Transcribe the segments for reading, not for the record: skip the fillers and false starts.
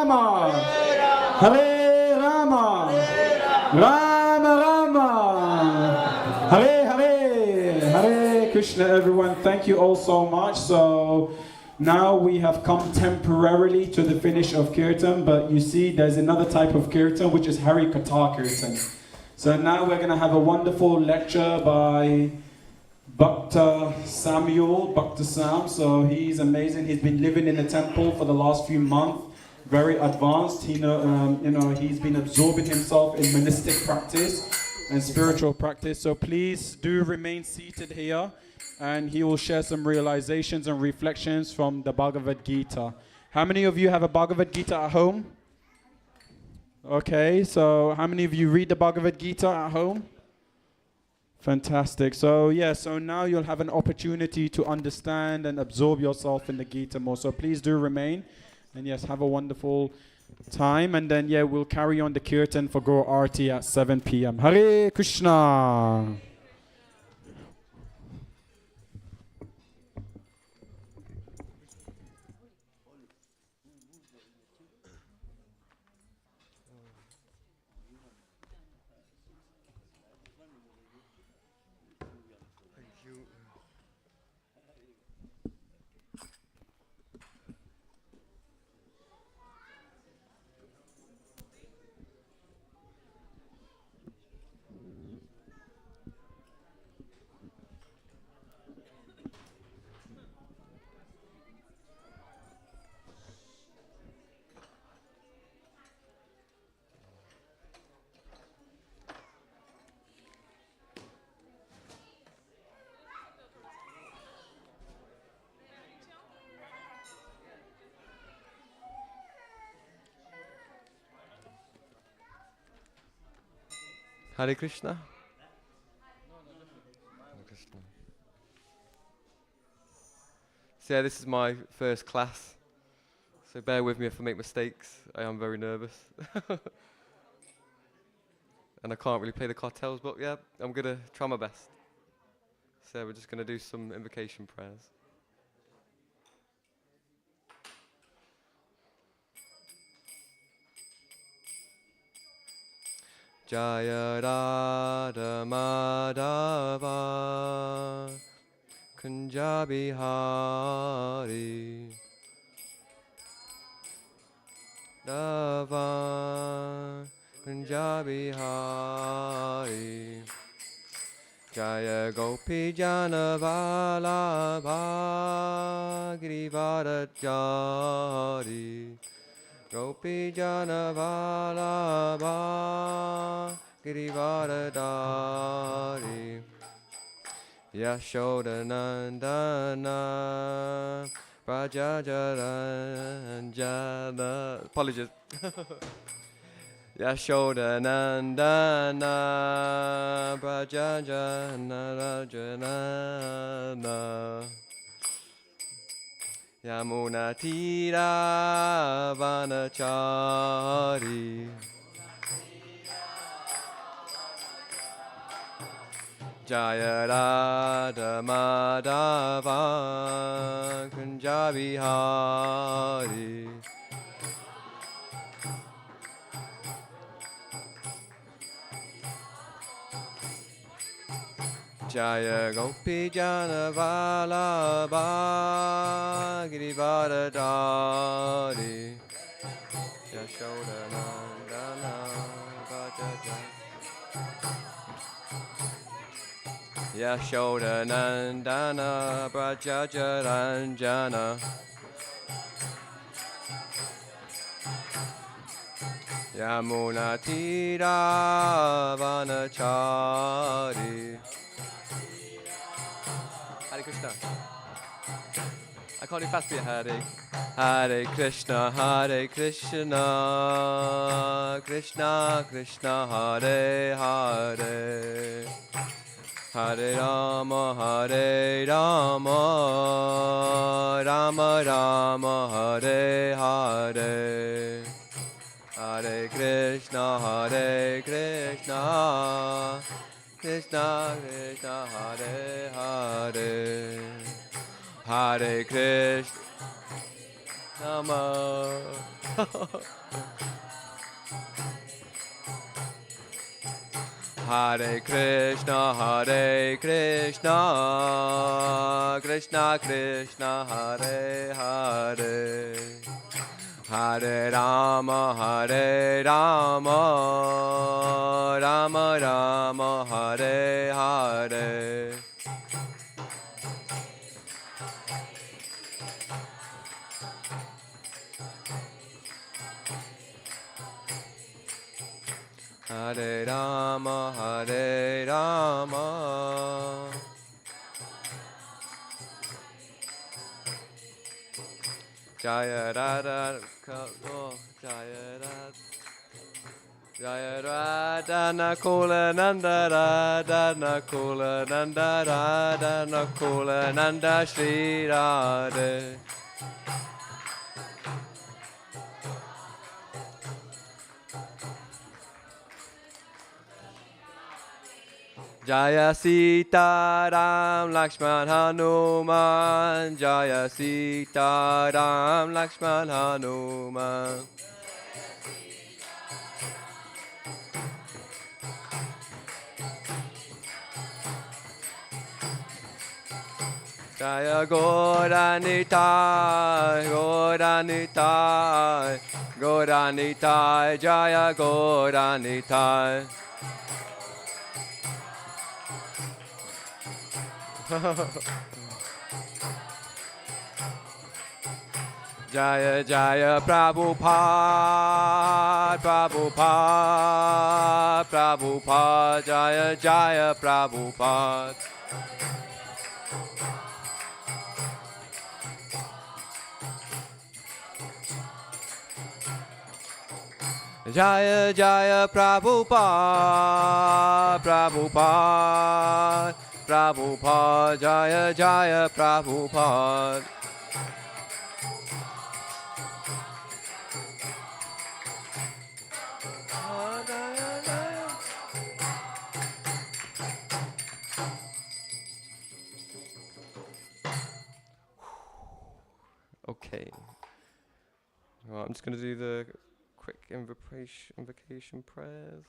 Rama, Hare Rama, Rama Rama, Hare Hare, Hare Krishna. Everyone, thank you all so much. So now we have come temporarily to the finish of Kirtan, but you see there's another type of Kirtan which is Hari Katha Kirtan. So now we're going to have a wonderful lecture by Bhakta Sam. So he's amazing. He's been living in the temple for the last few months, very advanced. He's been absorbing himself in monastic practice and spiritual practice. So please do remain seated here, and he will share some realizations and reflections from the Bhagavad Gita. How many of you have a Bhagavad Gita at home? Okay, so how many of you read the Bhagavad Gita at home? Fantastic. So now you'll have an opportunity to understand and absorb yourself in the Gita more. So please do remain, and yes, have a wonderful time. And then we'll carry on the Kirtan for Guru Arti at 7 p.m. Hare Krishna. Hare Krishna. Hare Krishna. So this is my first class, so bear with me if I make mistakes. I am very nervous. And I can't really play the cartels, but I'm going to try my best. So we're just going to do some invocation prayers. Jaya Radha Madhava Kunja Bihari Dava Kunja Bihari Jaya Gopi Jana Vallabha Girivardhari Gopi Jana Vallabha Girivardhari Yashoda Nandana Prajajaranjana. Apologies. Yashoda Nandana Prajajaranjana Yamuna Tira Vanachari Jaya Radha Madhava Kunja Bihari Jaya Gopi Jana Vallabha Girivardhari Yashoda Nandana Prajajaranjana Yashoda Nandana Prajajaranjana Yamuna Tira Vanachari. Hare Krishna. I can't do fast beat. Hare Krishna, Hare Krishna, Krishna Krishna, Hare Hare, Hare Rama, Hare Rama, Rama Rama, Hare Hare, Hare Krishna, Hare Krishna, Krishna Krishna, Hare Hare, Hare Krishna, Nama Hare Krishna, Krishna Krishna, Hare Hare, Hare Rama, Rama Rama, Hare Hare. Hare Rama, Hare Rama. Jaya Radha, Jaya Radha, Jaya Radha Nakula Nanda Radha Nakula Nanda Radha Nakula Nanda Shri Radha. Jaya Sita Ram Lakshman Hanuman, Jaya Sita Ram Lakshman Hanuman. Jaya Gauranitai, Gauranitai, Gauranitai, Jaya Gauranitai. Jaya Jaya Prabhupada, Prabhupada, Prabhupada, Jaya Jaya Prabhupada. Jaya Jaya Prabhupada, Prabhupada, Prabhupada, Jaya Jaya Prabhupada. Okay. Well, I'm just going to do the quick invocation prayers.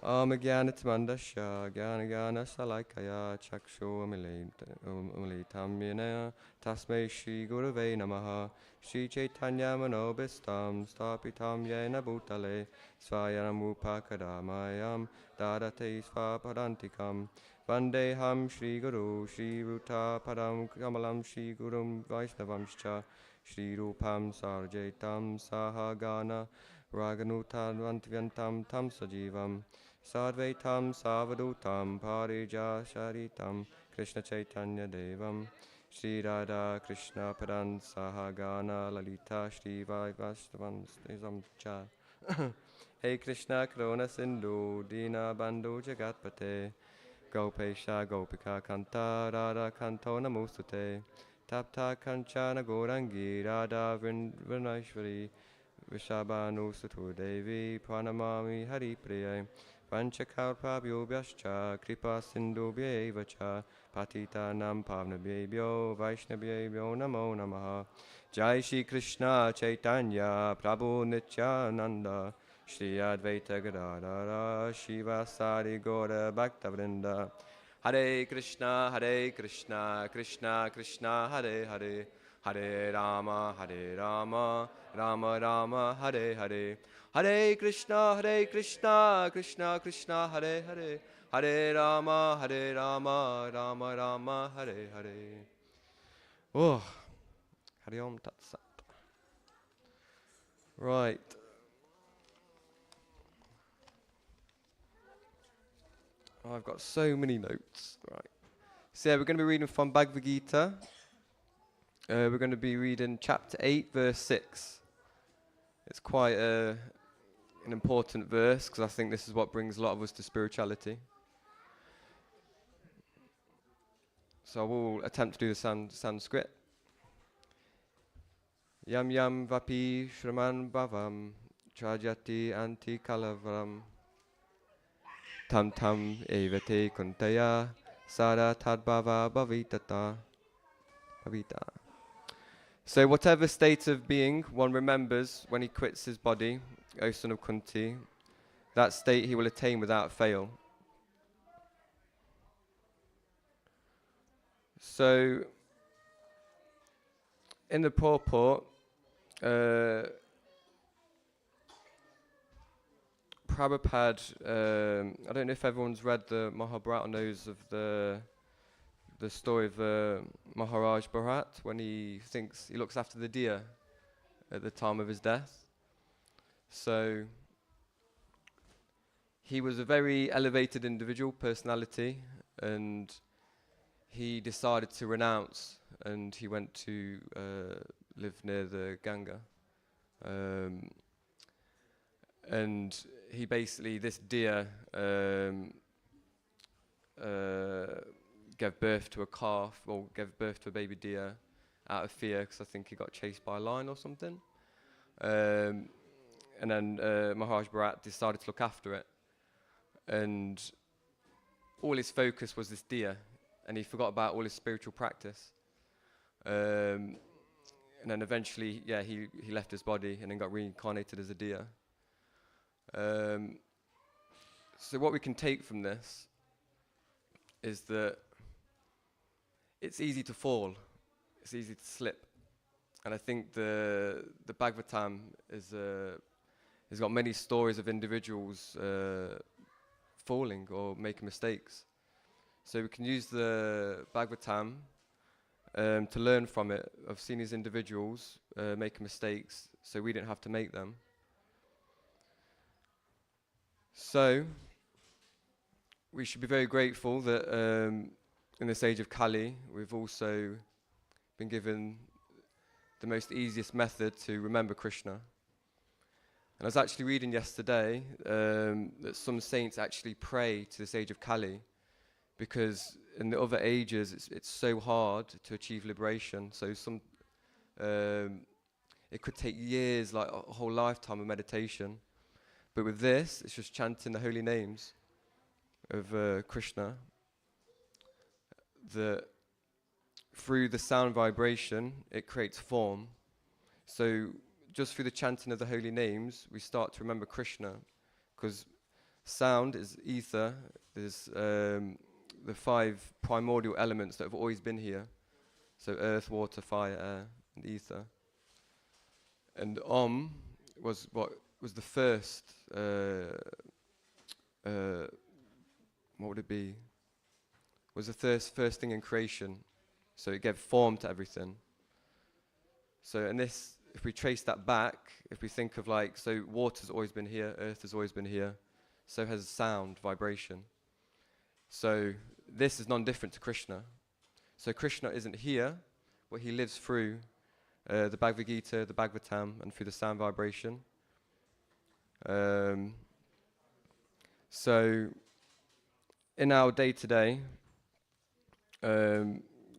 Gyanatamandasya Gyana Salakaya Chakshu Amilitam Yena Tasmai Shri Gurave Namaha Shri Chaitanya Manobistam Stapitam Yena Bhutale Swayanam Upakadamayam Dadate Svapadantikam Vandeham Shri Guru Shri Ruta Padam Kamalam Shri Gurum Vaishnavamscha Shri Rupam Sarjaitam Sahagana Raganutan Vantivantam Tam Sajivam Sadvaitam Savadutam Parija Sharitam Krishna Chaitanya Devam Shri Radha Krishna Padan Sahagana Lalita Shri Vaishnavam Cha Hey Krishna Krona Sindhu Dina Bandhu Jagatpate Gopesha Gopika Kanta Radha Kanto Namustate Tapta Kanchana Gorangi Radha Vrinashvari Vishabhanu Satu Devi Pranamami Hari Priya Panchakalpabhyo Vyascha Kripa Sindhubhya Vacha Patita Nam Pavnabhyo Vaishnabhyo Namo Namaha Jai Shri Krishna Chaitanya Prabhu Nityananda Shri Advaita Gadadara Shiva Sari Gaura Bhaktivinoda Hare Krishna Krishna Krishna Hare Hare Hare Rama Rama Rama Hare Hare Hare Krishna Krishna Krishna Hare Hare Hare Rama Rama Rama Hare Hare. Oh, Hari Om Tat Sat. Right. Oh, I've got so many notes. Right. So yeah, we're going to be reading from Bhagavad Gita. We're going to be reading chapter 8, verse 6. It's quite an important verse because I think this is what brings a lot of us to spirituality. So we'll attempt to do the Sanskrit. Yam yam vapi shraman bhavam chajati anti kalavaram tam tam evate kuntaya sada tadbhava bhavita. So whatever state of being one remembers when he quits his body, O son of Kunti, that state he will attain without fail. So in the purport, Prabhupada, I don't know if everyone's read the Mahabharata, knows of the story of Maharaj Bharat when he thinks he looks after the deer at the time of his death. So he was a very elevated individual personality, and he decided to renounce, and he went to live near the Ganga. And he basically, this deer gave birth to a calf, or gave birth to a baby deer out of fear, because I think he got chased by a lion or something. And then Maharaj Bharat decided to look after it. And all his focus was this deer, and he forgot about all his spiritual practice. And then eventually, he left his body and then got reincarnated as a deer. So what we can take from this is that it's easy to fall, it's easy to slip. And I think the Bhagavatam has got many stories of individuals falling or making mistakes. So we can use the Bhagavatam to learn from it. I've seen these individuals making mistakes, so we didn't have to make them. So we should be very grateful that in this age of Kali, we've also been given the most easiest method to remember Krishna. And I was actually reading yesterday that some saints actually pray to this age of Kali, because in the other ages it's so hard to achieve liberation. So it could take years, like a whole lifetime of meditation. But with this, it's just chanting the holy names of Krishna. That through the sound vibration, it creates form. So just through the chanting of the holy names, we start to remember Krishna, because sound is ether. There's the 5 primordial elements that have always been here. So earth, water, fire, air, and ether. And Om was what was the first, what would it be? Was the first thing in creation. So it gave form to everything. So in this, if we trace that back, if we think of so water's always been here, earth has always been here, so has sound, vibration. So this is non-different to Krishna. So Krishna isn't here, but he lives through the Bhagavad Gita, the Bhagavatam, and through the sound vibration. So in our day-to-day,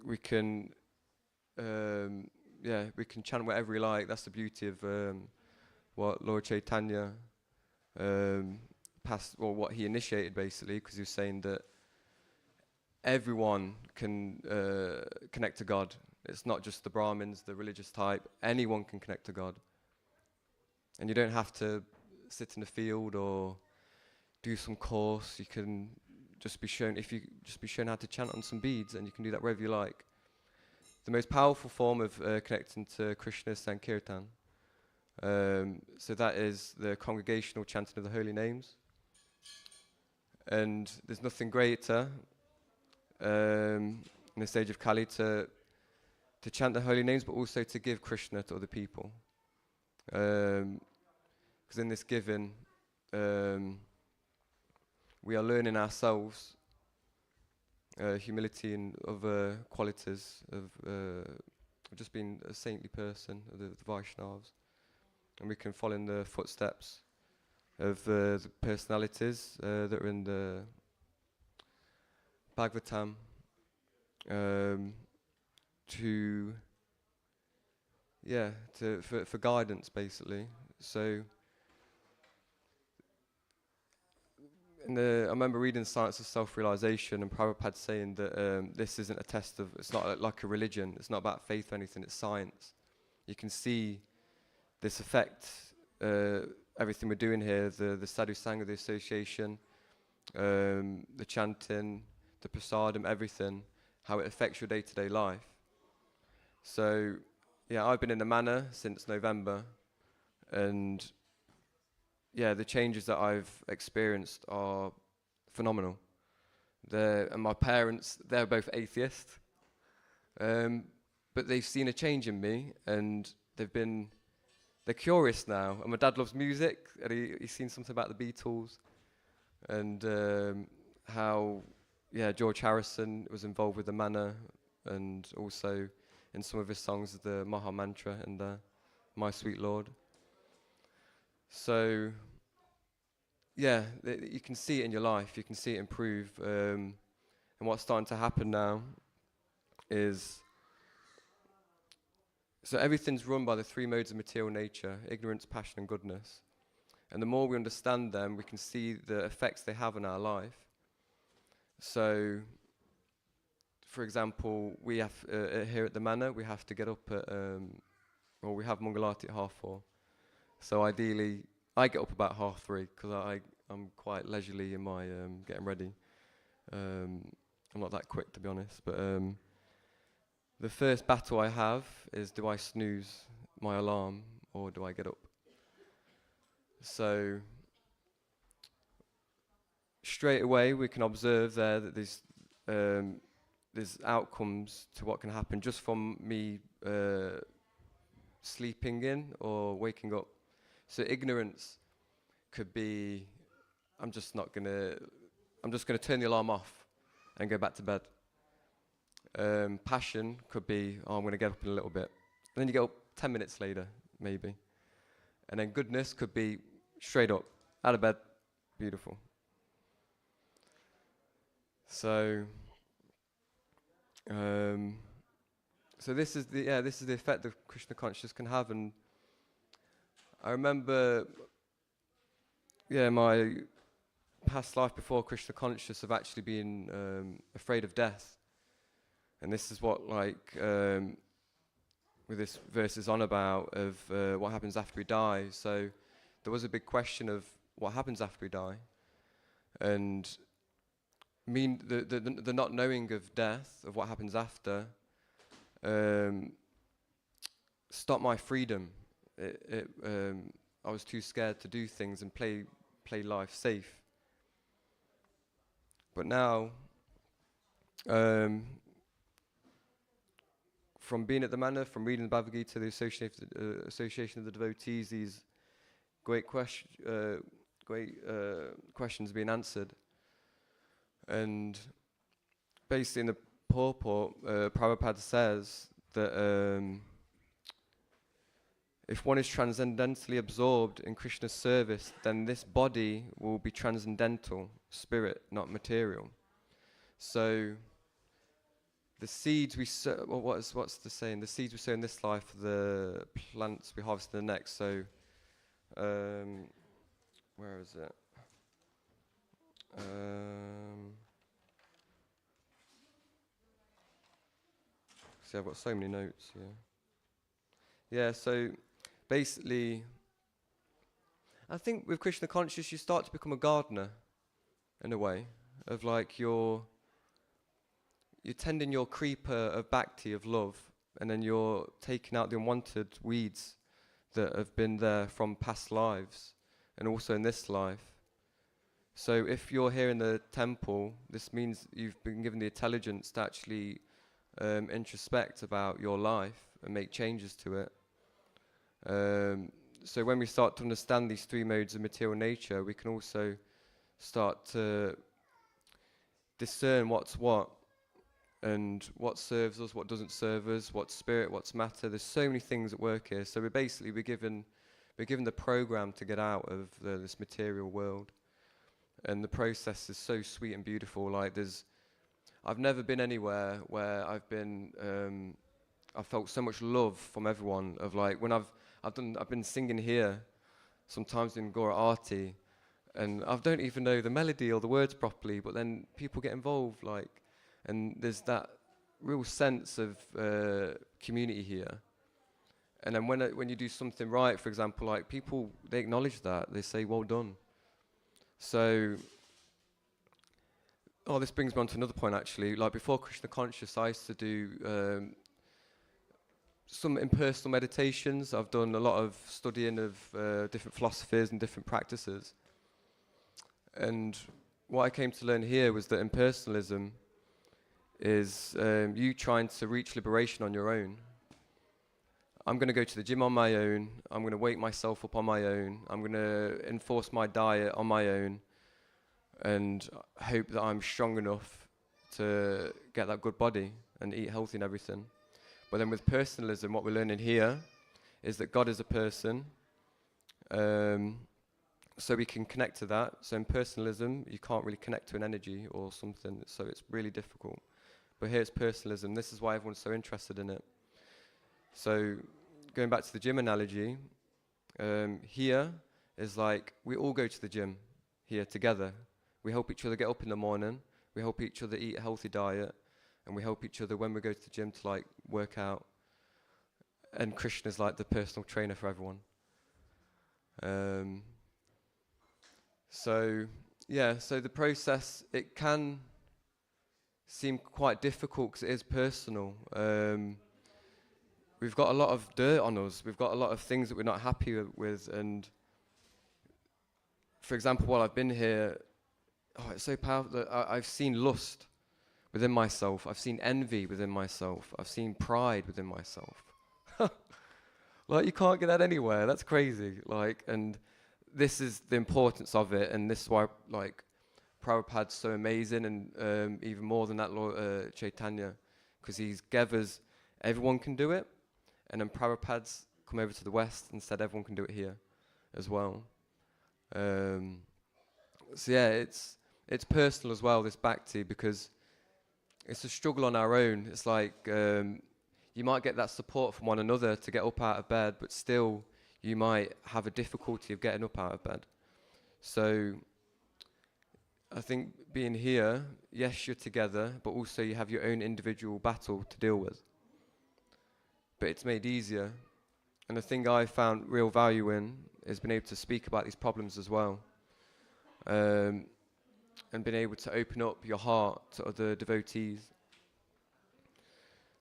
we can chant whatever we like. That's the beauty of what Lord Chaitanya what he initiated, basically, because he was saying that everyone can connect to God. It's not just the Brahmins, the religious type. Anyone can connect to God. And you don't have to sit in the field or do some course. You can just be shown how to chant on some beads, and you can do that wherever you like. The most powerful form of connecting to Krishna is Sankirtan. So that is the congregational chanting of the holy names. And there's nothing greater in the stage of Kali to chant the holy names, but also to give Krishna to other people. Because in this giving, we are learning ourselves humility and other qualities of just being a saintly person, the Vaishnavas. And we can follow in the footsteps of the personalities that are in the Bhagavatam for guidance, basically. So I remember reading Science of Self-Realization, and Prabhupada saying that this isn't a test of, it's not like a religion, it's not about faith or anything, it's science. you can see this affect everything we're doing here, the sadhu sangha, the association, the chanting, the prasadam, everything, how it affects your day-to-day life. So, yeah, I've been in the manor since November, and yeah, the changes that I've experienced are phenomenal. And my parents, they're both atheists, but they've seen a change in me, and they're curious now. And my dad loves music, and he's seen something about the Beatles, and how, yeah, George Harrison was involved with the manor, and also in some of his songs, the Maha Mantra and My Sweet Lord. So, yeah, you can see it in your life, you can see it improve. And what's starting to happen now is, so everything's run by the three modes of material nature: ignorance, passion, and goodness. And the more we understand them, we can see the effects they have on our life. So, for example, we have here at the manor, we have to get up at, we have Mangalati at 4:30. So ideally, I get up about 3:30 because I'm quite leisurely in my getting ready. I'm not that quick, to be honest, but the first battle I have is, do I snooze my alarm or do I get up? So straight away we can observe there that there's outcomes to what can happen just from me sleeping in or waking up. So ignorance could be, I'm just gonna turn the alarm off and go back to bed. Passion could be, I'm gonna get up in a little bit. And then you get up 10 minutes later, maybe. And then goodness could be straight up, out of bed, beautiful. So, so this is the effect that Krishna consciousness can have. And I remember, my past life before Krishna consciousness of actually being afraid of death. And this is what, with this verse is on about, of what happens after we die. So there was a big question of what happens after we die. And the not knowing of death, of what happens after, stopped my freedom. I was too scared to do things and play life safe. But now, from being at the manor, from reading the Bhagavad Gita, the association of the devotees, these great questions being answered. And basically in the purport, Prabhupada says that if one is transcendentally absorbed in Krishna's service, then this body will be transcendental, spirit, not material. So the seeds we sow, what's the saying? The seeds we sow in this life, the plants we harvest in the next. So, where is it? See, I've got so many notes here. Yeah, so basically, I think with Krishna consciousness, you start to become a gardener, in a way, of like you're tending your creeper of bhakti, of love, and then you're taking out the unwanted weeds that have been there from past lives, and also in this life. So if you're here in the temple, this means you've been given the intelligence to actually introspect about your life and make changes to it. So when we start to understand these three modes of material nature, we can also start to discern what's what, and what serves us, what doesn't serve us, what's spirit, what's matter. There's so many things at work here. So we're given the program to get out of this material world, and the process is so sweet and beautiful. I've never been anywhere where I've felt so much love from everyone. Of like when I've been singing here, sometimes in Gora Arti, and I don't even know the melody or the words properly, but then people get involved, and there's that real sense of community here. And then when you do something right, for example, like people, they acknowledge that. They say, well done. So, this brings me on to another point, actually. Like, before Krishna Conscious, I used to do some impersonal meditations. I've done a lot of studying of different philosophies and different practices. And what I came to learn here was that impersonalism is you trying to reach liberation on your own. I'm going to go to the gym on my own. I'm going to wake myself up on my own. I'm going to enforce my diet on my own and hope that I'm strong enough to get that good body and eat healthy and everything. But then with personalism, what we're learning here is that God is a person, so we can connect to that. So in personalism, you can't really connect to an energy or something, so it's really difficult. But here it's personalism. This is why everyone's so interested in it. So going back to the gym analogy, here is like we all go to the gym here together. We help each other get up in the morning. We help each other eat a healthy diet. And we help each other when we go to the gym to like work out. And Krishna's like the personal trainer for everyone. So the process, it can seem quite difficult because it is personal. We've got a lot of dirt on us. We've got a lot of things that we're not happy with. And for example, while I've been here, it's so powerful that I've seen lust within myself. I've seen envy within myself. I've seen pride within myself. Like, you can't get that anywhere. That's crazy. Like, and this is the importance of it, and this is why, like, Prabhupada's so amazing, and even more than that, Lord Chaitanya, because he's gathers everyone can do it, and then Prabhupada's come over to the West and said everyone can do it here as well. It's personal as well, this bhakti, because it's a struggle on our own. It's like you might get that support from one another to get up out of bed, but still you might have a difficulty of getting up out of bed. So I think being here, yes, you're together, but also you have your own individual battle to deal with. But it's made easier. And the thing I found real value in is being able to speak about these problems as well. And being able to open up your heart to other devotees.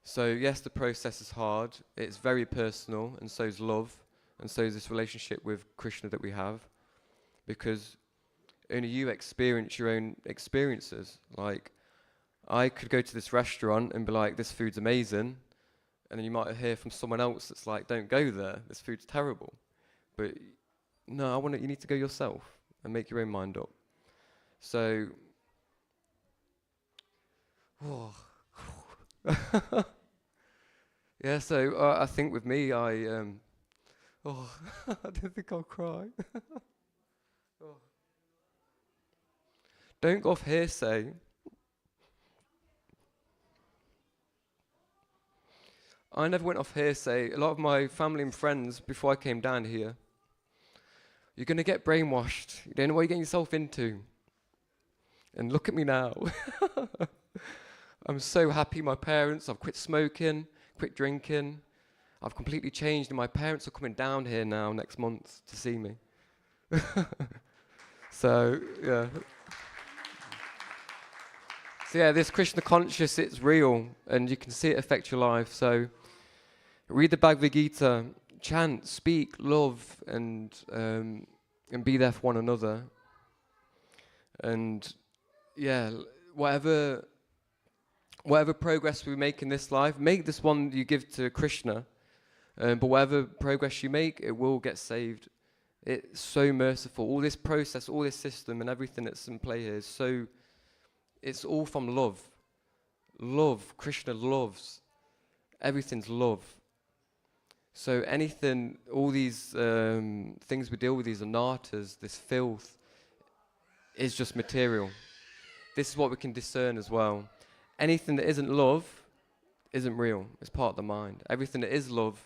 So yes, the process is hard. It's very personal, and so is love, and so is this relationship with Krishna that we have, because only you experience your own experiences. Like, I could go to this restaurant and be like, this food's amazing, and then you might hear from someone else that's like, don't go there, this food's terrible. But no, you need to go yourself and make your own mind up. So, I think with me, I don't think I'll cry. Don't go off hearsay. I never went off hearsay. A lot of my family and friends, before I came down here, you're going to get brainwashed. You don't know what you're getting yourself into. And look at me now. I'm so happy. My parents, I've quit smoking, quit drinking. I've completely changed, and my parents are coming down here now next month to see me. So, yeah. So, yeah, this Krishna conscious, it's real, and you can see it affect your life. So, read the Bhagavad Gita, chant, speak, love, and be there for one another. And yeah, whatever progress we make in this life, make this one you give to Krishna. But whatever progress you make, it will get saved. It's so merciful. All this process, all this system, and everything that's in play here is so. It's all from love. Love. Krishna loves. Everything's love. So anything, all these things we deal with, these anartas, this filth, is just material. This is what we can discern as well. Anything that isn't love isn't real. It's part of the mind. Everything that is love,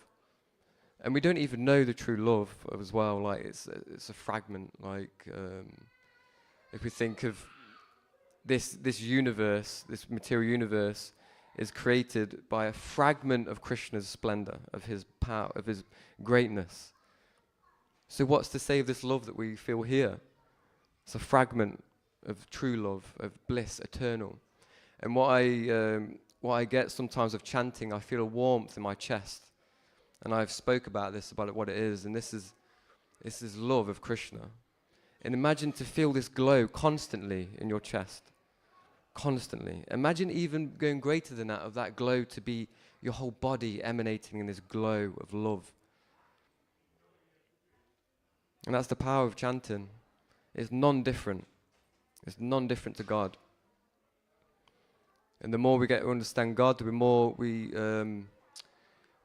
and we don't even know the true love as well. Like it's a fragment. Like if we think of this universe, this material universe, is created by a fragment of Krishna's splendor, of his power, of his greatness. So what's to say of this love that we feel here? It's a fragment of true love, of bliss, eternal. And what I get sometimes of chanting, I feel a warmth in my chest. And I've spoke about this, about what it is, and this is love of Krishna. And imagine to feel this glow constantly in your chest. Constantly. Imagine even going greater than that, of that glow to be your whole body emanating in this glow of love. And that's the power of chanting. It's non-different. It's non-different to God. And the more we get to understand God, the more we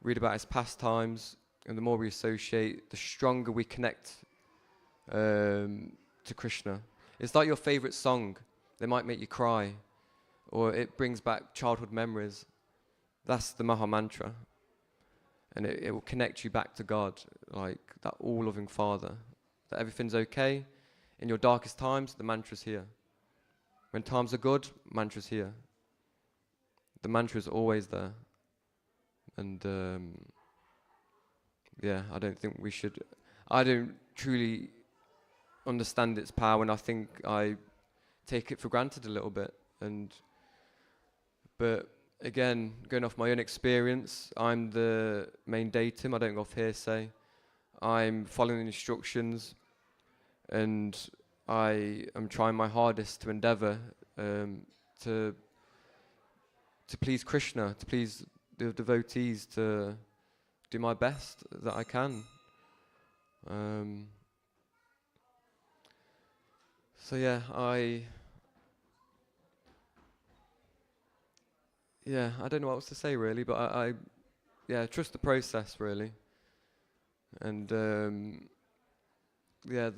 read about his pastimes, and the more we associate, the stronger we connect to Krishna. It's like your favorite song. They might make you cry, or it brings back childhood memories. That's the Maha Mantra. And it will connect you back to God, like that all-loving Father. That everything's okay. In your darkest times, the mantra's here. When times are good, mantra's here. The mantra's always there. And I don't think we should. I don't truly understand its power, and I think I take it for granted a little bit. But again, going off my own experience, I'm the main datum. I don't go off hearsay. I'm following the instructions, and I am trying my hardest to endeavour to please Krishna, to please the devotees, to do my best that I can. I don't know what else to say really, but I trust the process really. And the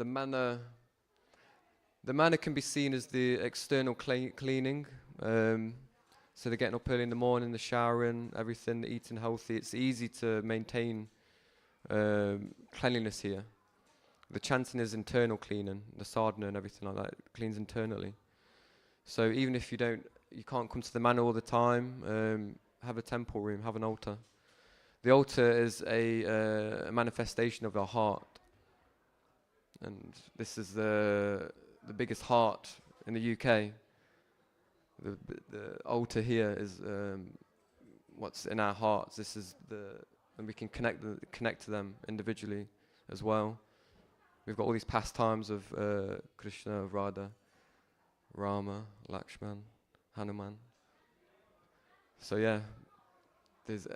manner can be seen as the external cleaning. So they're getting up early in the morning, the showering, everything, eating healthy. It's easy to maintain cleanliness here. The chanting is internal cleaning, the sadhana and everything like that cleans internally. So even if you can't come to the manor all the time, have a temple room, have an altar. The altar is a manifestation of our heart. And this is the biggest heart in the UK. The altar here is what's in our hearts. This is and we can connect to them individually as well. We've got all these pastimes of Krishna, of Radha, Rama, Lakshman, Hanuman. So there's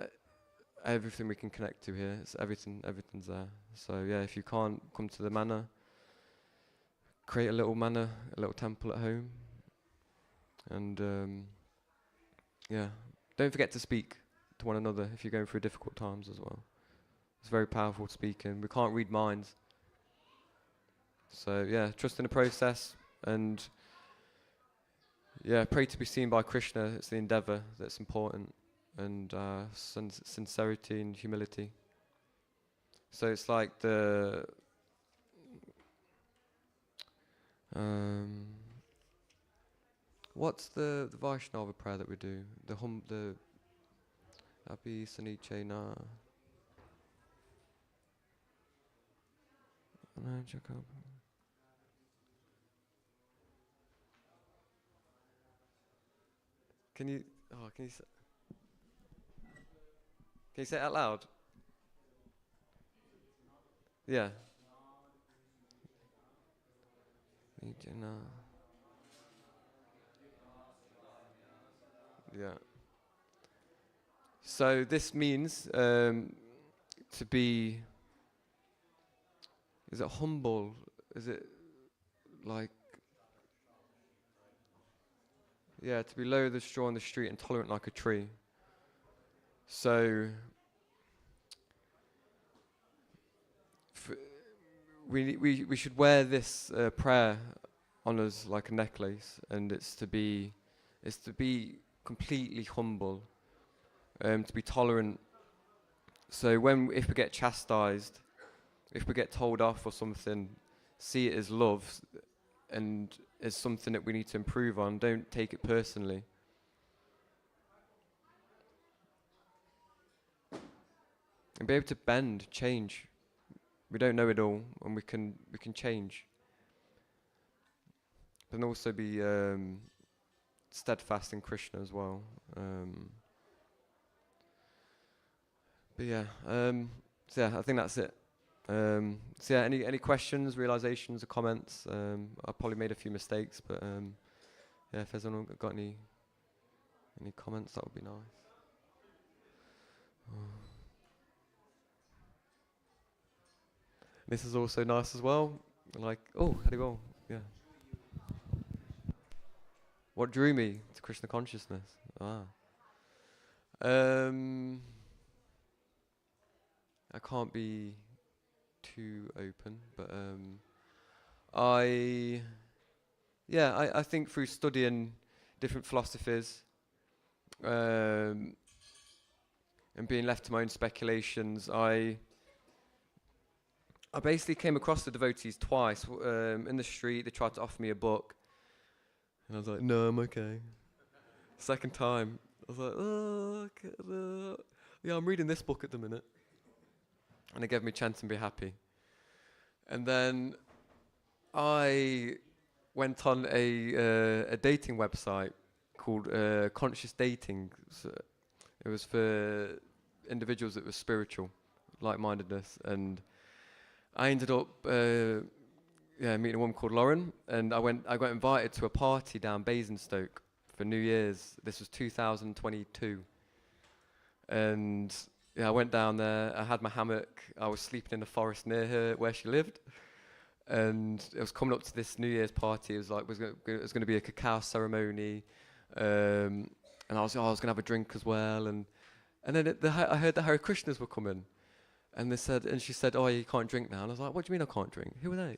everything we can connect to here. It's everything's there. So if you can't come to the manor, create a little manor, a little temple at home. And don't forget to speak to one another if you're going through difficult times as well. It's very powerful speaking. We can't read minds. So trust in the process, and pray to be seen by Krishna. It's the endeavour that's important, and sincerity and humility. So it's like what's the Vaishnava prayer that we do? The Abhi Sanichena. Can you say it out loud? Yeah. Yeah. So this means to be. Is it humble? Is it like? Yeah, to be low as the straw on the street and tolerant like a tree. So we should wear this prayer on us like a necklace, and it's to be completely humble, to be tolerant. So if we get chastised, if we get told off or something, see it as love and as something that we need to improve on. Don't take it personally. and be able to bend, change. We don't know it all, and we can change. But then also be steadfast in Krishna as well. But yeah, so yeah, I think that's it. So yeah, any questions, realizations, or comments? I probably made a few mistakes, but yeah, if there's anyone got any comments, that would be nice. This is also nice as well. Like, oh, how'd it go? Yeah. What drew me to Krishna consciousness? I can't be too open, but I think through studying different philosophies and being left to my own speculations, I basically came across the devotees twice in the street. They tried to offer me a book, and I was like, "No, I'm okay." Second time, I was like, "Oh, okay, yeah, I'm reading this book at the minute," and they gave me Chant and Be Happy. And then I went on a dating website called Conscious Dating. So it was for individuals that were spiritual, like-mindedness, and I ended up meeting a woman called Lauren, and I got invited to a party down Basingstoke for New Year's. This was 2022, and yeah, I went down there. I had my hammock. I was sleeping in the forest near her where she lived, and it was coming up to this New Year's party. It was like it was going to be a cacao ceremony, and I was going to have a drink as well, and then I heard the Hare Krishnas were coming. And she said, "Oh, you can't drink now." And I was like, "What do you mean I can't drink? Who are they?"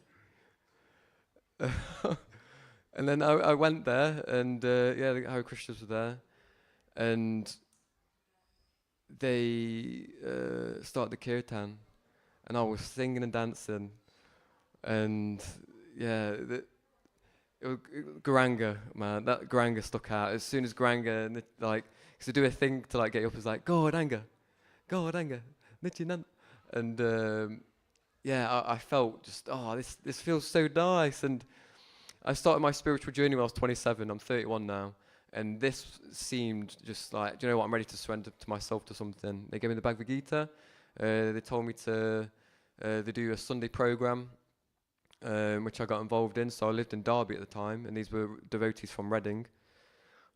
And then I went there, and the Hare Krishnas were there, and they started the kirtan, and I was singing and dancing, and Garanga, man, that Garanga stuck out. As soon as Garanga, because they do a thing to like get you up, it's like, "Go Anga, Nityananda." And I felt just, this feels so nice. And I started my spiritual journey when I was 27. I'm 31 now, and this seemed just like, do you know what? I'm ready to surrender to myself to something. They gave me the Bhagavad Gita. They told me to they do a Sunday program, which I got involved in. So I lived in Derby at the time, and these were devotees from Reading.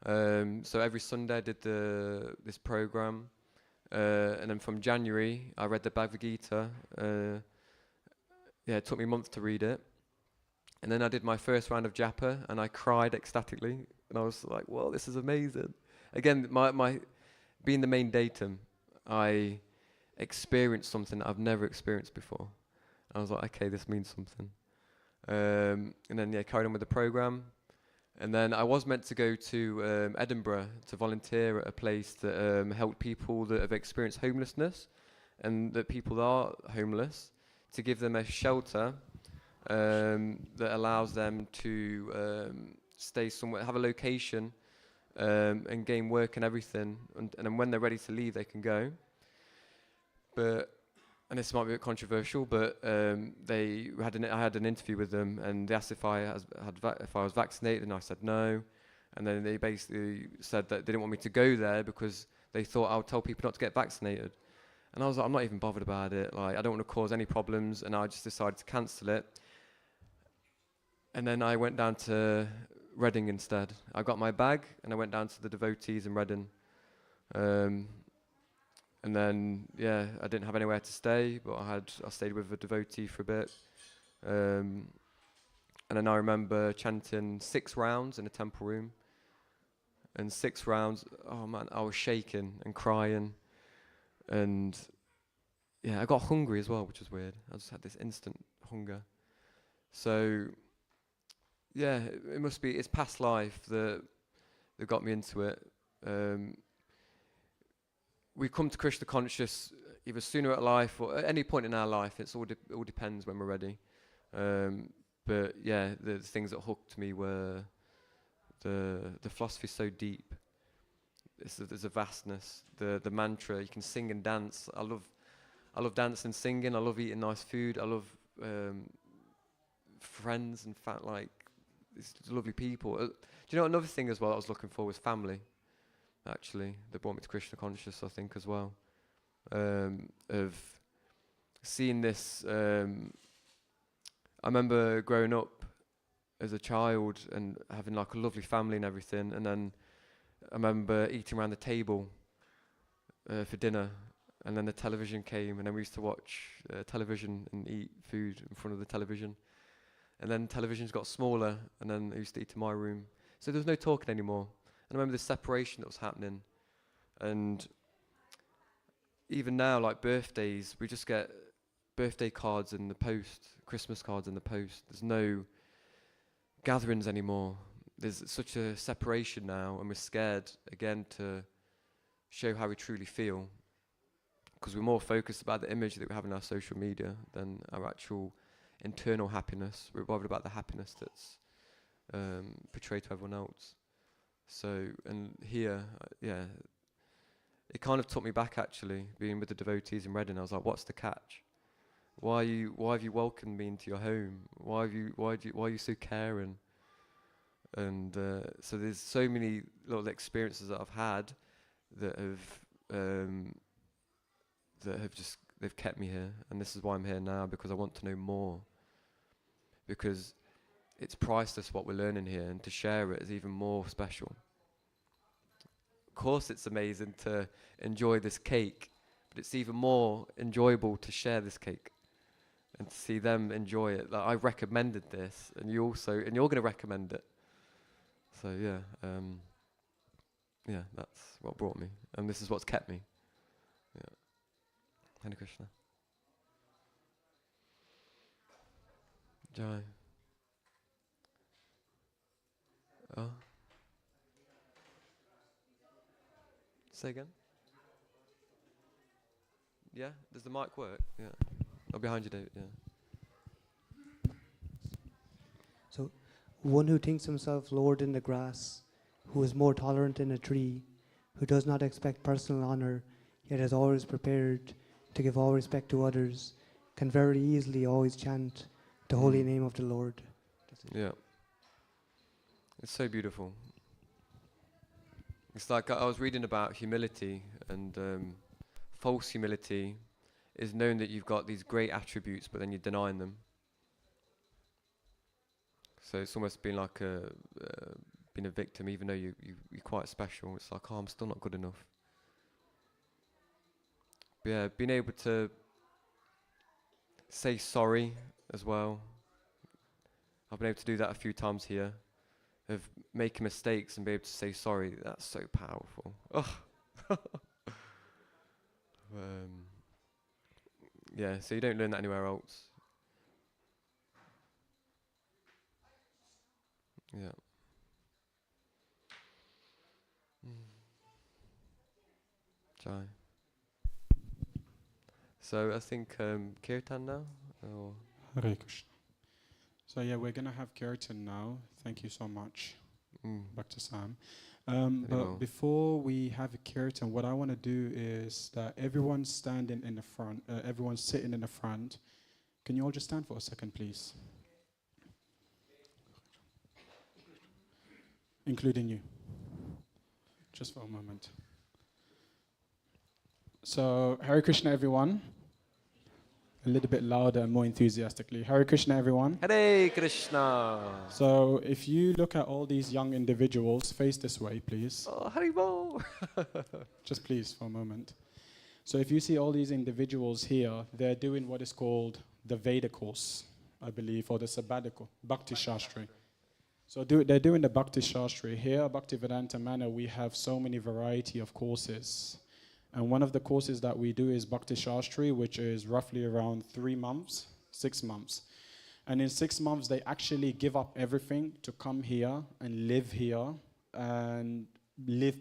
So every Sunday I did this program. And then from January, I read the Bhagavad Gita. It took me a month to read it. And then I did my first round of japa, and I cried ecstatically. And I was like, "Whoa, this is amazing!" Again, my being the main datum, I experienced something that I've never experienced before. I was like, "Okay, this means something." And then carried on with the program. And then I was meant to go to Edinburgh to volunteer at a place that helped people that have experienced homelessness and that people that are homeless, to give them a shelter that allows them to stay somewhere, have a location and gain work and everything. And then when they're ready to leave, they can go. And this might be a bit controversial, but I had an interview with them, and they asked if I was vaccinated, and I said no. And then they basically said that they didn't want me to go there because they thought I would tell people not to get vaccinated. And I was like, I'm not even bothered about it. Like, I don't want to cause any problems, and I just decided to cancel it. And then I went down to Reading instead. I got my bag, and I went down to the devotees in Reading. And then, I didn't have anywhere to stay, but I stayed with a devotee for a bit. And then I remember chanting 6 rounds in a temple room. And 6 rounds, oh man, I was shaking and crying. And I got hungry as well, which was weird. I just had this instant hunger. So, it must be, it's past life that got me into it. We come to Krishna conscious either sooner at life or at any point in our life. It all depends when we're ready. But the things that hooked me were the philosophy is so deep. There's a vastness. The mantra, you can sing and dance. I love I love dancing, singing. I love eating nice food. I love friends and it's lovely people. Do you know another thing as well I was looking for was family. Actually, they brought me to Krishna conscious, I think, as well. Of seeing this. I remember growing up as a child and having like a lovely family and everything, and then I remember eating around the table for dinner, and then the television came, and then we used to watch television and eat food in front of the television, and then televisions got smaller, and then I used to eat in my room, so there was no talking anymore. And I remember the separation that was happening, and even now, like birthdays, we just get birthday cards in the post, Christmas cards in the post. There's no gatherings anymore. There's such a separation now, and we're scared again to show how we truly feel, because we're more focused about the image that we have in our social media than our actual internal happiness. We're bothered about the happiness that's portrayed to everyone else. So, and here, it kind of took me back actually, being with the devotees in Reading. I was like, what's the catch? Why have you welcomed me into your home? Why are you so caring? And so there's so many little experiences that I've had that have just, they've kept me here, and this is why I'm here now, because I want to know more, because it's priceless what we're learning here, and to share it is even more special. Of course it's amazing to enjoy this cake, but it's even more enjoyable to share this cake and to see them enjoy it. Like, I recommended this, and you're going to recommend it. So that's what brought me, and this is what's kept me. Yeah. Hare Krishna. Jai. Oh. Say again? Yeah? Does the mic work? Yeah. Oh, behind you, David, yeah. So, one who thinks himself lower than the grass, who is more tolerant than a tree, who does not expect personal honor, yet is always prepared to give all respect to others, can very easily always chant the holy name of the Lord. Yeah. It's so beautiful. It's like I was reading about humility, and false humility is knowing that you've got these great attributes, but then you're denying them. So it's almost been like being a victim, even though you're quite special. It's like, oh, I'm still not good enough. But yeah, being able to say sorry as well. I've been able to do that a few times here, of making mistakes and be able to say sorry. That's so powerful. Yeah, so you don't learn that anywhere else. Yeah. Jai. So I think Kirtan now? Or Hare Krishna. So yeah, we're going to have Kirtan now. Thank you so much, Dr. Sam. But before we have a Kirtan, what I want to do is that everyone's standing in the front, everyone's sitting in the front. Can you all just stand for a second, please? Including you. Just for a moment. So, Hare Krishna, everyone. A little bit louder and more enthusiastically. Hare Krishna, everyone. Hare Krishna. So, if you look at all these young individuals, face this way, please. Oh, Haribo. Just please, for a moment. So, if you see all these individuals here, they're doing what is called the Veda course, I believe, or the sabbatical, Bhakti Shastri. So, they're doing the Bhakti Shastri. Here at Bhaktivedanta Manor, we have so many variety of courses. And one of the courses that we do is Bhakti Shastri, which is roughly around 3 months, 6 months. And in 6 months, they actually give up everything to come here and live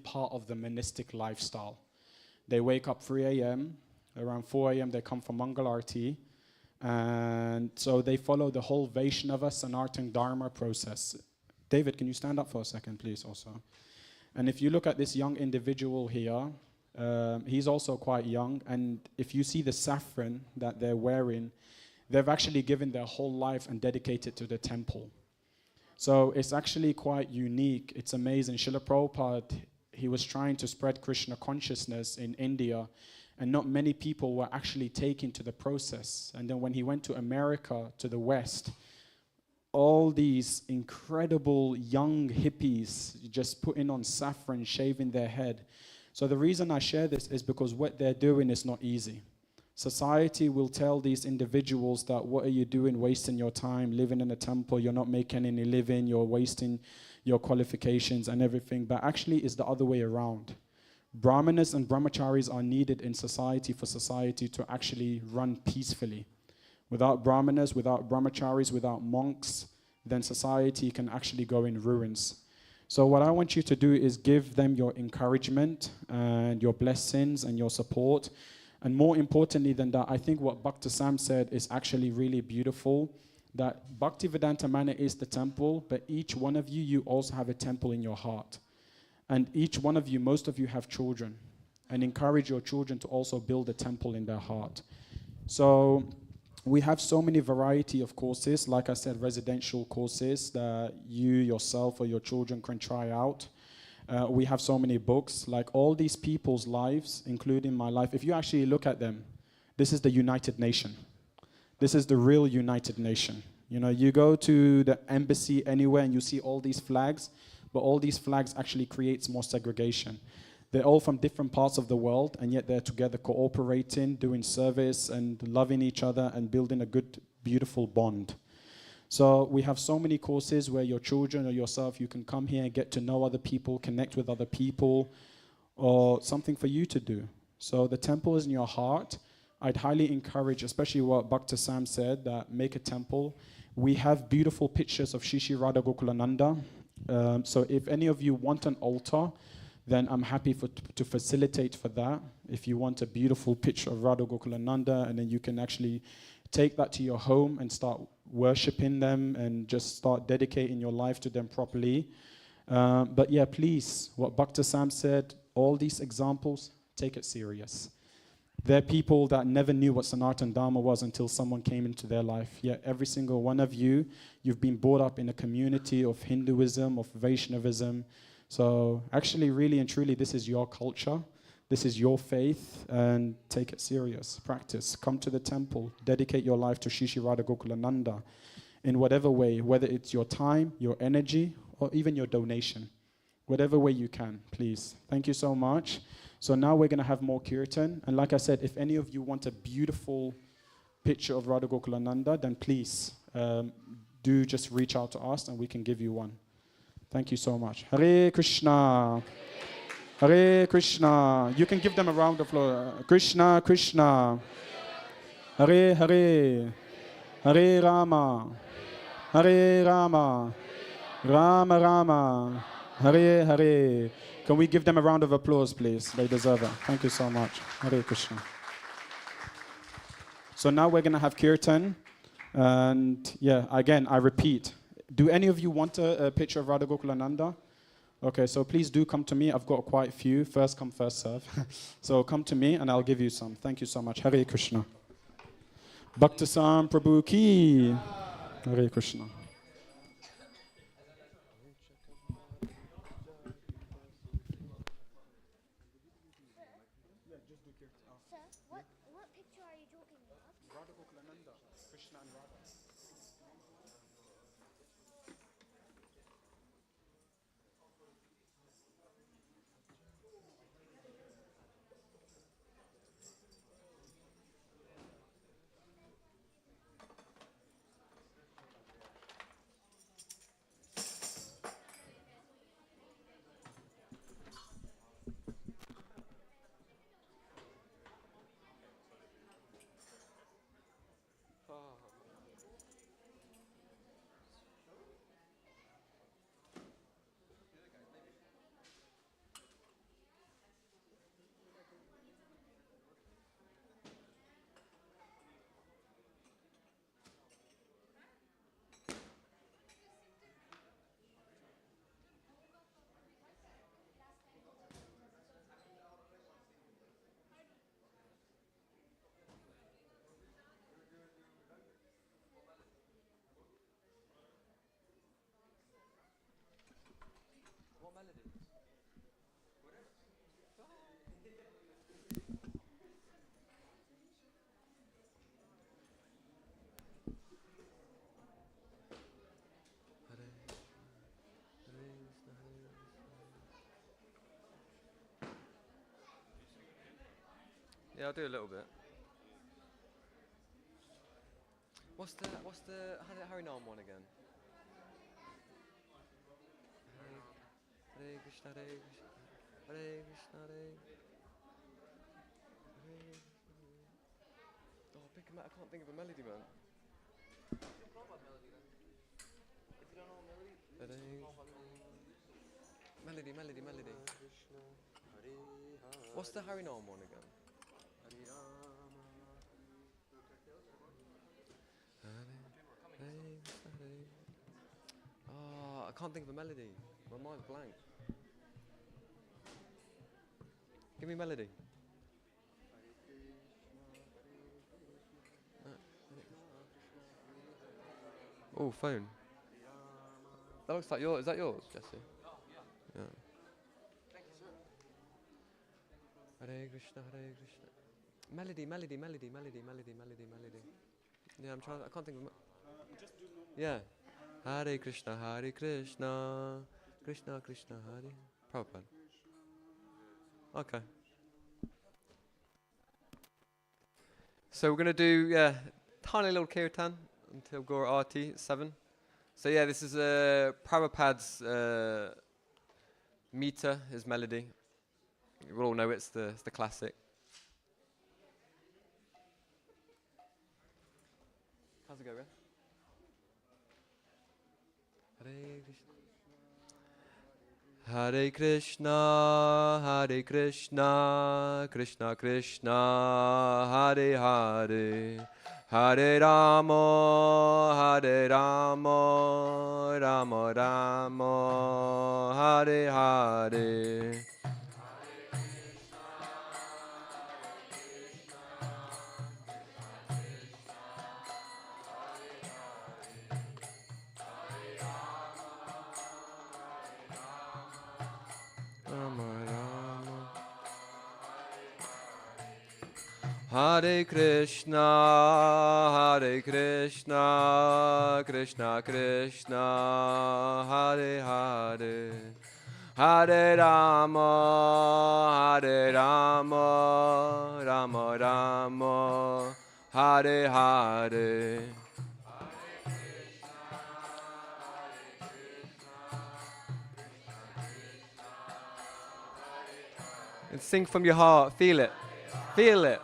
part of the monastic lifestyle. They wake up 3 a.m., around 4 a.m. they come for Mangal Arti, and so they follow the whole Vaishnava Sanatana Dharma process. David, can you stand up for a second, please, also? And if you look at this young individual here, He's also quite young, and if you see the saffron that they're wearing, they've actually given their whole life and dedicated to the temple. So it's actually quite unique. It's amazing. Srila Prabhupada, he was trying to spread Krishna consciousness in India, and not many people were actually taken to the process. And then when he went to America, to the West, all these incredible young hippies just putting on saffron, shaving their head. So the reason I share this is because what they're doing is not easy. Society will tell these individuals that what are you doing, wasting your time, living in a temple, you're not making any living, you're wasting your qualifications and everything. But actually it's the other way around. Brahmanas and brahmacharis are needed in society for society to actually run peacefully. Without brahmanas, without brahmacharis, without monks, then society can actually go in ruins. So what I want you to do is give them your encouragement and your blessings and your support. And more importantly than that, I think what Bhakti Sam said is actually really beautiful, that Bhaktivedanta Manor is the temple, but each one of you, you also have a temple in your heart. And each one of you, most of you have children. And encourage your children to also build a temple in their heart. So we have so many variety of courses, like I said, residential courses that you yourself or your children can try out. We have so many books, like all these people's lives, including my life. If you actually look at them, this is the United Nation. This is the real United Nation. You know, you go to the embassy anywhere and you see all these flags, but all these flags actually creates more segregation. They're all from different parts of the world, and yet they're together cooperating, doing service and loving each other and building a good, beautiful bond. So we have so many courses where your children or yourself, you can come here and get to know other people, connect with other people, or something for you to do. So the temple is in your heart. I'd highly encourage, especially what Bhakti Sam said, that make a temple. We have beautiful pictures of Shishi Radha Gokulananda. So if any of you want an altar, then I'm happy to facilitate for that. If you want a beautiful picture of Radha Gokulananda, and then you can actually take that to your home and start worshipping them and just start dedicating your life to them properly. But yeah, please, what Bhakti Sam said, all these examples, take it serious. They're people that never knew what Sanatana Dharma was until someone came into their life. Yet every single one of you, you've been brought up in a community of Hinduism, of Vaishnavism. So actually, really and truly, this is your culture. This is your faith, and take it serious. Practice. Come to the temple. Dedicate your life to Shishi Radha Gokulananda in whatever way, whether it's your time, your energy, or even your donation. Whatever way you can, please. Thank you so much. So now we're going to have more kirtan. And like I said, if any of you want a beautiful picture of Radha Gokulananda, then please do just reach out to us and we can give you one. Thank you so much. Hare Krishna. Hare Krishna. You can give them a round of applause. Krishna, Krishna. Hare Hare. Hare Rama. Hare Rama. Rama Rama. Hare Hare. Can we give them a round of applause, please? They deserve it. Thank you so much. Hare Krishna. So now we're going to have kirtan. And yeah, again, I repeat. Do any of you want a picture of Radha Gokulananda? Okay, so please do come to me. I've got quite a few. First come, first serve. So come to me and I'll give you some. Thank you so much. Hare Krishna. Bhakti Sam Prabhu ki. Hare Krishna. What picture are you talking about? Radha Gokulananda. Krishna and Radha. Yeah, I'll do a little bit. What's the Hari Nam one again? Hare Krishna, Hare Krishna, Hare Krishna, Hare. Oh, I can't think of a melody, man. Melody. What's the Harinam one again? Oh, I can't think of a melody. My mind's blank. Give me melody. Oh, phone. That looks like yours. Is that yours, Jesse? Yeah. Hare Krishna, Hare Krishna. Melody. Yeah, I'm trying. I can't think of. Yeah. Hare Krishna, Krishna Krishna, Hare. Prabhupada. Okay. So we're gonna do tiny little kirtan until Gora Arti at 7. So yeah, this is Prabhupada's meter, his melody. You all know it's the classic. How's it go, Hare Krishna, Hare Krishna, Krishna Krishna, Hare Hare, Hare Rama, Hare Rama, Rama Rama, Hare Hare. Hare Krishna, Krishna Krishna, Hare Hare, Hare Rama, Rama Rama, Hare Hare. And sing from your heart, feel it, feel it.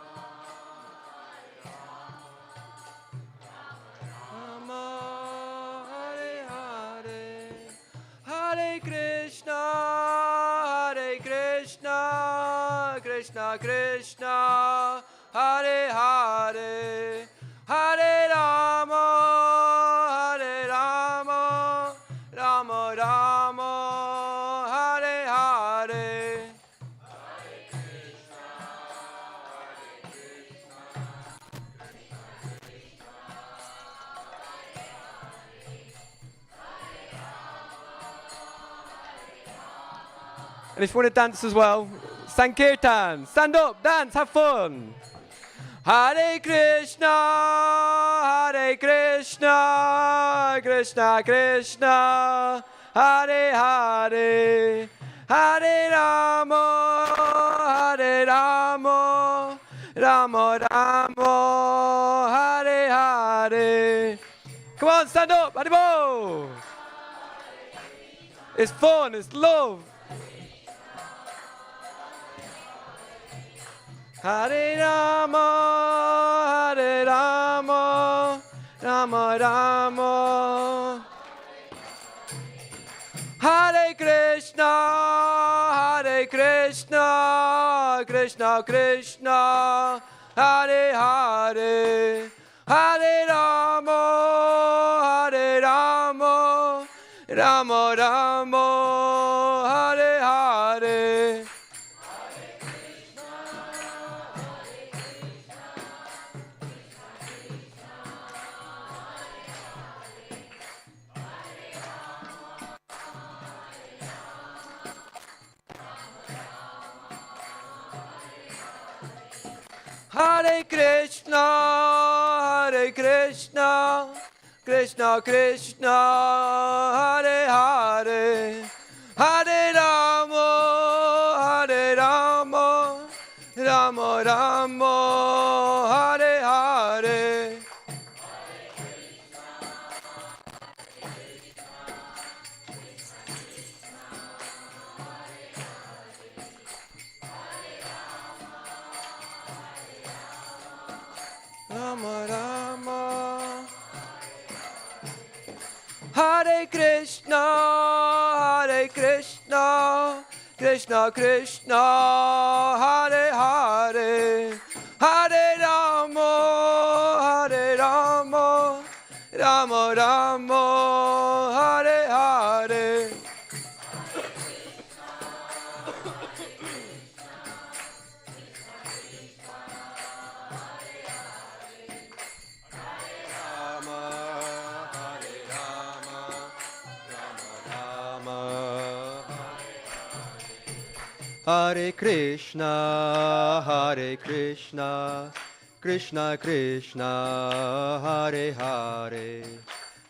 Krishna Krishna, Hare Hare, Hare Rama, Rama Rama, Hare Hare. And if you want to dance as well, Sankirtan, stand up, dance, have fun. Hare Krishna, Krishna Krishna, Hare Hare, Hare Rama, Rama Rama, Hare Hare. Come on, stand up, Haribo. It's fun, it's love. Hare Rama, Rama Rama. Hare Krishna, Krishna Krishna, Hare Hare, Hare Rama, Rama Rama, Hare Hare. Hare Krishna, Krishna Krishna, Hare Hare, Hare Rama, Rama Rama Rama, Hare Hare. Rama Rama, Hare Krishna, Hare Krishna, Krishna Krishna, Hare Hare, Hare Rama, Hare Rama, Rama Rama, Hare Hare. Hare Krishna, Hare Krishna, Krishna Krishna, Hare Hare,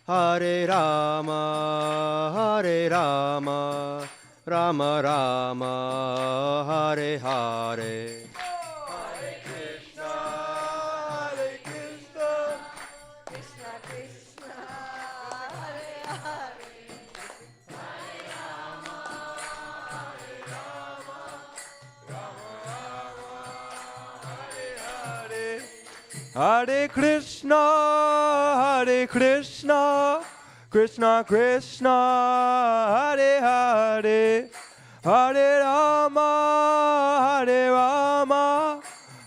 Hare Rama, Hare Rama, Rama Rama, Hare Hare. Hare Krishna, Hare Krishna, Krishna Krishna, Hare Hare. Hare Krishna, Hare Krishna, Krishna Krishna, Hare Hare, Hare Rama, Hare Rama,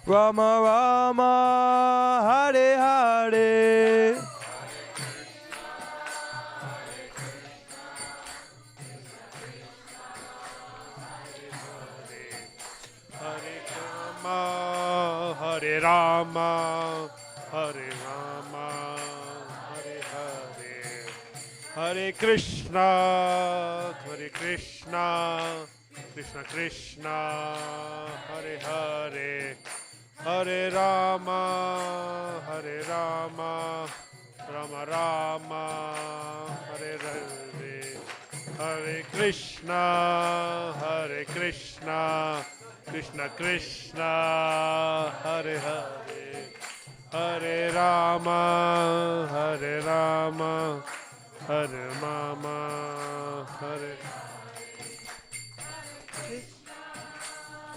Rama Rama, Hare Hare. Hare Rama, Hare Rama, Hare Hare, Hare Krishna, Krishna Krishna, Hare Hare, Hare Rama, Rama Rama, Hare Hare, Hare Krishna, Krishna Krishna, Hare Hare, Hare Rama, Hare Rama, Hare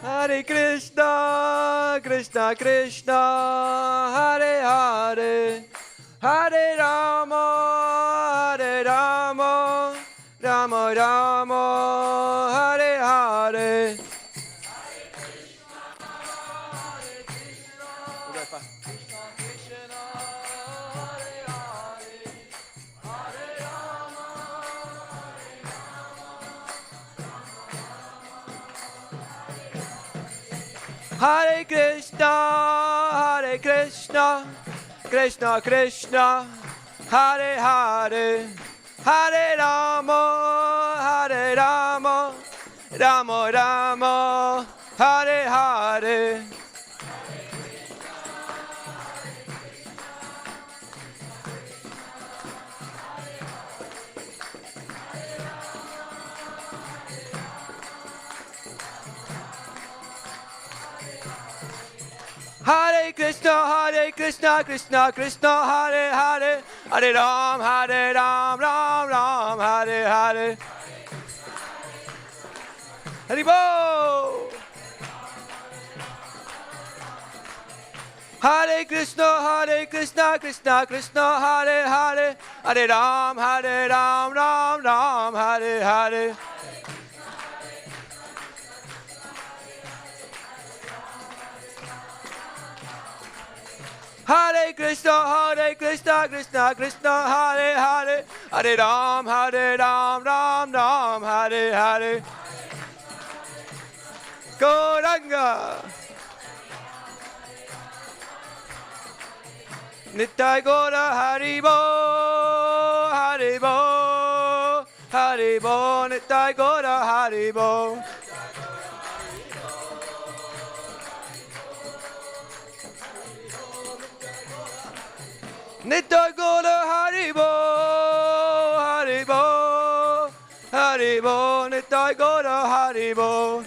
Hare Krishna, Krishna Krishna, Hare Hare, Hare Rama, Hare Rama, Rama Rama, Hare Hare. Hare Krishna, Hare Krishna, Krishna Krishna, Hare Hare, Hare Rama, Hare Rama, Rama Rama, Hare Hare. Hare Krishna, Krishna Krishna, Hare Hare, Hare Ram, Ram Ram, Hare Hare. Haribo. Hare Krishna, Krishna Krishna, Hare Hare, Hare Ram, Ram Ram, Hare Hare. Hare Krishna, Krishna Krishna, Hare Hare, Hare Ram, Ram Ram, Hare Hare. Gauranga. Nittai Gaura Haribo, Haribo, Haribo, Nittai Gaura Haribo. Nittai Gaura Haribo, Haribo, Haribo, Nittai Gaura Haribo.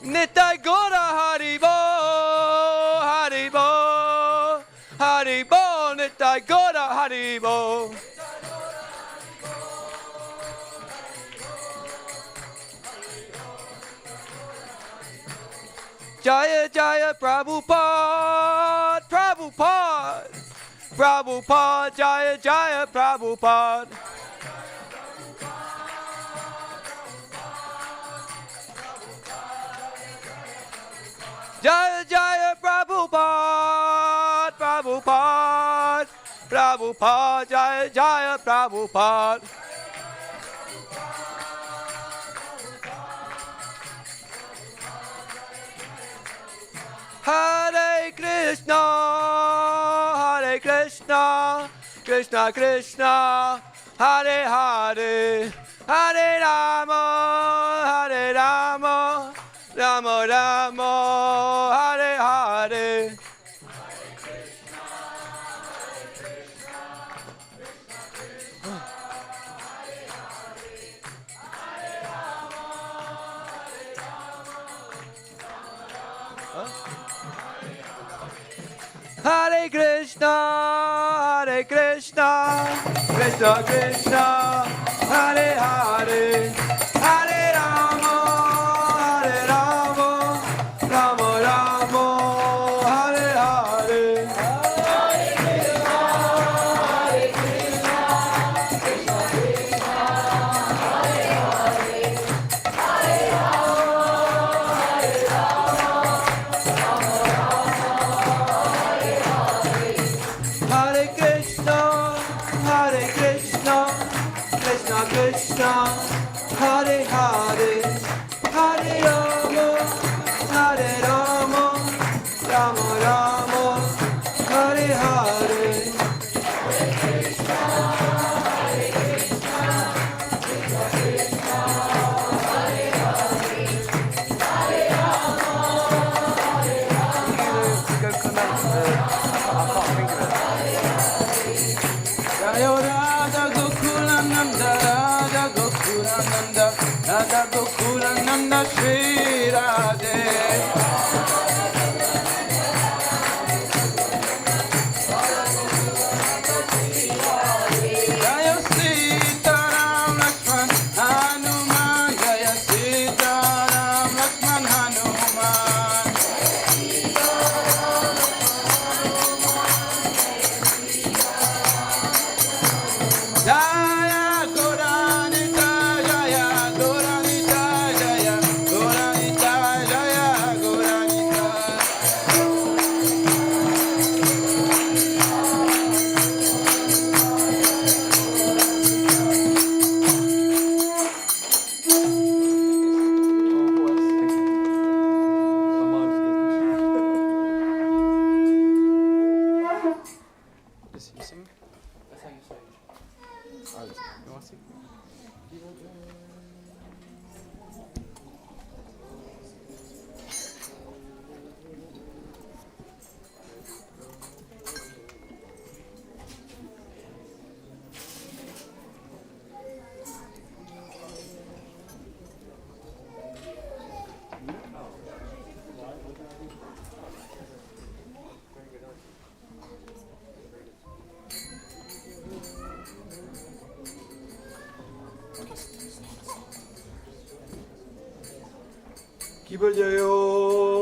Nitai Gora Haribo, Haribo, Haribo, Nitai Gora Haribo. Jaya Jaya Prabhupada, Prabhupada, Prabhupada, Jaya Jaya Prabhupada. Jaya Jaya Prabhupada, Prabhupada, Prabhupada, Jaya Jaya Prabhupada. Hare Krishna, Hare Krishna, Krishna Krishna, Hare Hare, Hare Rama, Hare Rama, Rama Rama, Hare Hare. Hare Krishna, Hare Krishna, Krishna Krishna, Hare Hare, Hare Rama, Hare Rama, Rama Rama, Hare Hare. Hare Krishna, Hare Krishna, Krishna Krishna, Hare Hare, Hare Rama, Hare Rama, Rama Rama, Hare Hare. Jaya Radha Gokulananda, Radha Gokulananda, Radha Gokulananda, Shri Radhe. Jaya Sita Ram Lakshman Hanuman, Jaya Sita Ram Lakshman Hanuman. Jaya Goranita, Jaya Goranita, Jaya Goranita, Jaya Goranita. 기벌져요.